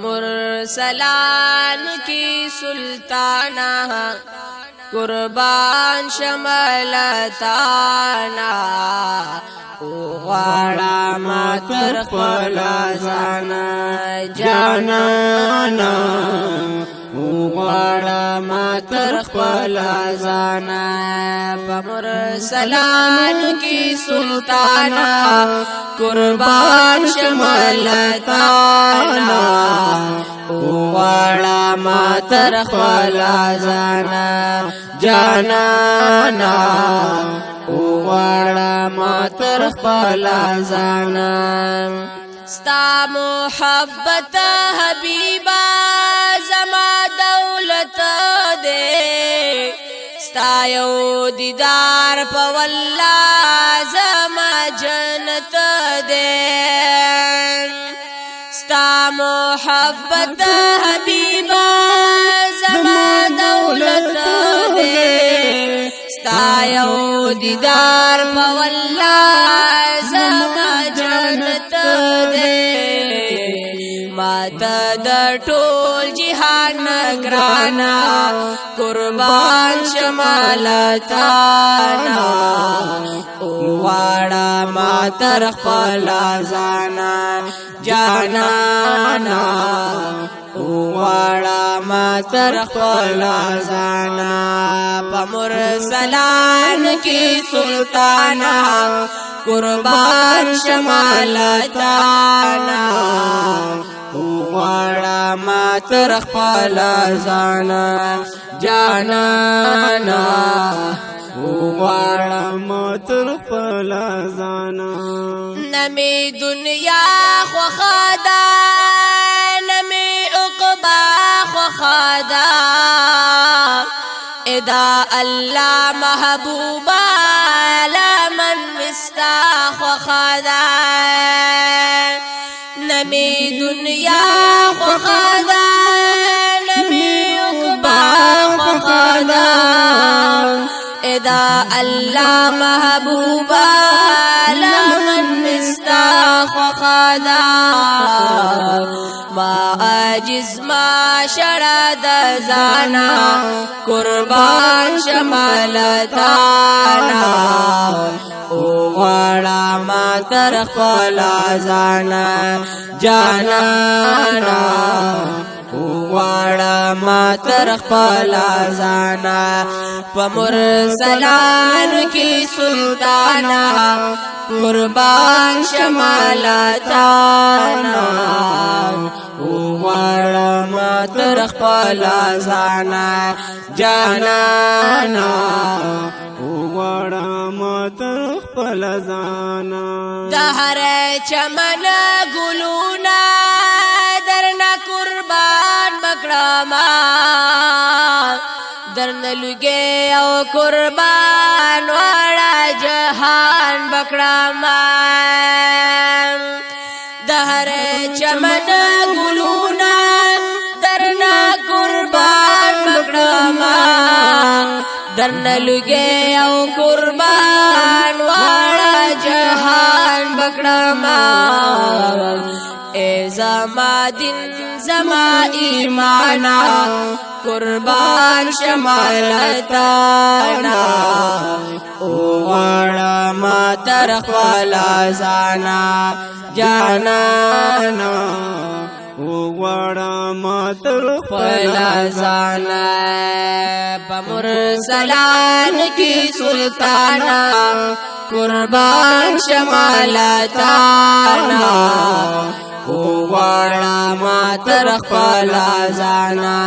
مرسلان کی سلطانا قربان شملتانا غواړه ما تر خپل ځانا جانانا غواړه ما تر خپل ځانا په مرسلان کی سلطانا قربان شملتانا غواړه ما تر خپل ځانا جانانا غواړه ما تر خپل ځانا ستا محبت حبیبا زما دولت دے ستا یو دیدار په والله زما جنت دے ستا محبت حبیبا زما دولت دے ستا یو دیدار په والله زما جنت دے ماته د ټول جهان ګرانا قربان شمالتانا غواړه ما تر خپل ځانا جانانا غواړه ما تر خپل ځانا په مرسلان کې سلطانا قربان شمالتانا غواړه ما تر خپل ځانا جانانا غواړه ما تر خپل ځانا نمی دنیا خوخدا نمی عقبا خوخدا ادا الله محبوبا لمن مستا خوخدا نمی دنیا خوخدا نمی عقبا خوخدا ادا الله محبوبا لمن مستا خوخدا ما عجز ما شرد زانا قربان شمالتانا غواړه ما تر خپل ځانا جانانا غواړه ما تر خپل ځانا په مرسلان کې سلطانا قربان شمالتانا غواړه ما تر خپل ځانا جانانا غواړه ما تر خپل ځانا د هر چمن ګلونا درنا قربان بکړما درنه لګي او قربان واړه جهان بکړما د هر چمن ګلونا درنا قربان بکړما درنه لګي او قربان واړه جهان بکړما اے زما دین زما ایمانا قربان شمالتانا غواړه ما تر خپل ځانا جانانا غواړه ما تر خپل ځانا په مرسلان کې سلطانا قربان شمالتانا غواړه ما تر خپل ځانا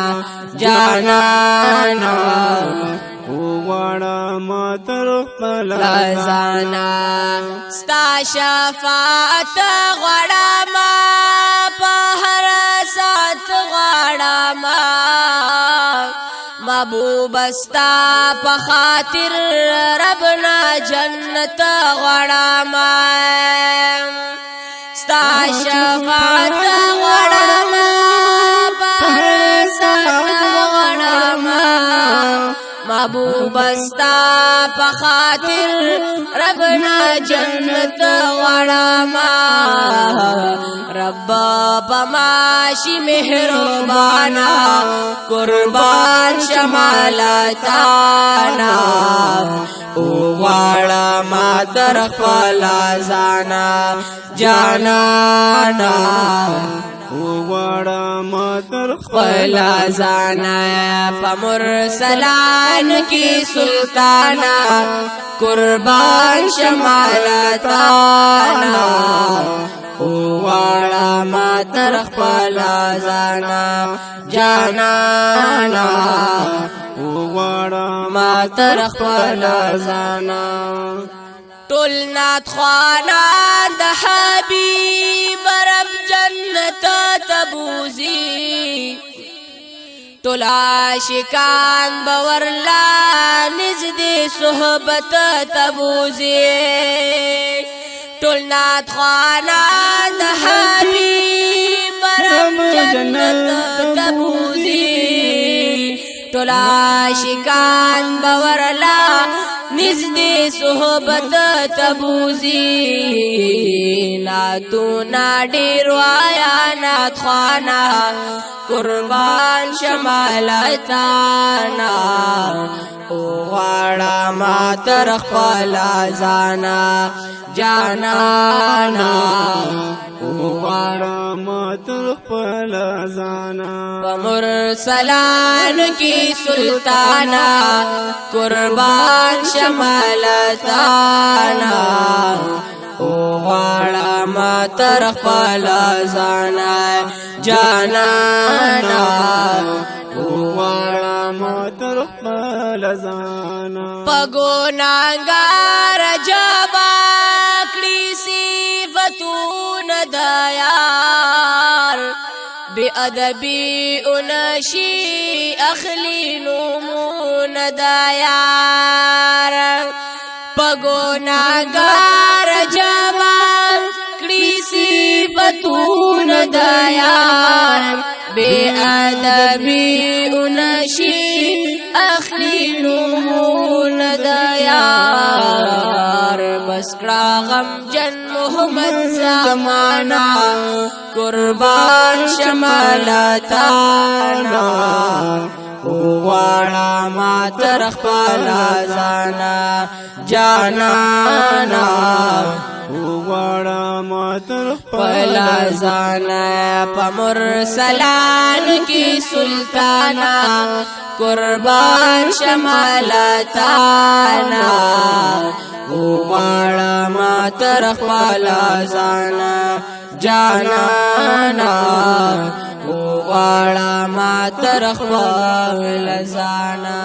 جانانا غواړه ما تر خپل ځانا ستا شفاعت غواړم په هر سات غواړم محبوب ستا په خاطر ربنا جنت غواړم ستا شفاعت غواړم په هر سات غواړم محبوب استا پخاطر ربنا جنت غړما رب پماشي مهربانا قربان شمالتانا او غواړه ما تر خپل ځانا جانانا وغواړه ما تر خپل ځانا په مرسلان کې سلطانا قربان شمالتانا وغواړه ما تر خپل ځانا جانانا وغواړه ما تر خپل ځانا ټول نات خوانان د حبیب رب جنت تبوزی ټول عاشقان باورلا نزدې صحبت تبوزی ټول نات خوانان د حبیب رب جنت تبوزی ټول عاشقان باورلا نزدې صحبت تبوزی ناتونا ډېر وایا نات خوانا قربان شمالتانا غواړه ما تر خپل ځانا جانانا وغواړه ما تر خپل ځانا په مرسلان کې سلطانا قربان شمالتانا غواړه ما تر خپل ځانا جانانا وغواړه ما تر خپل ځانا په ګناهګار جبا کړي صفتونه د یار بی ادبی انشی اخلی نمونه د یار په ګناهګار جبا کړي صفتونه د یار بی ادبی انشی اخلی نمونه د یار بس کړه غم جن محمد زمانا قربان شمالتانا غواړه ما تر خپل ځانا جانانا وغواړه ما تر خپل ځانا په مرسلان کې سلطانا قربان شمالتانا غواړه ما تر خپل ځانا جانانا غواړه ما تر خپل ځانا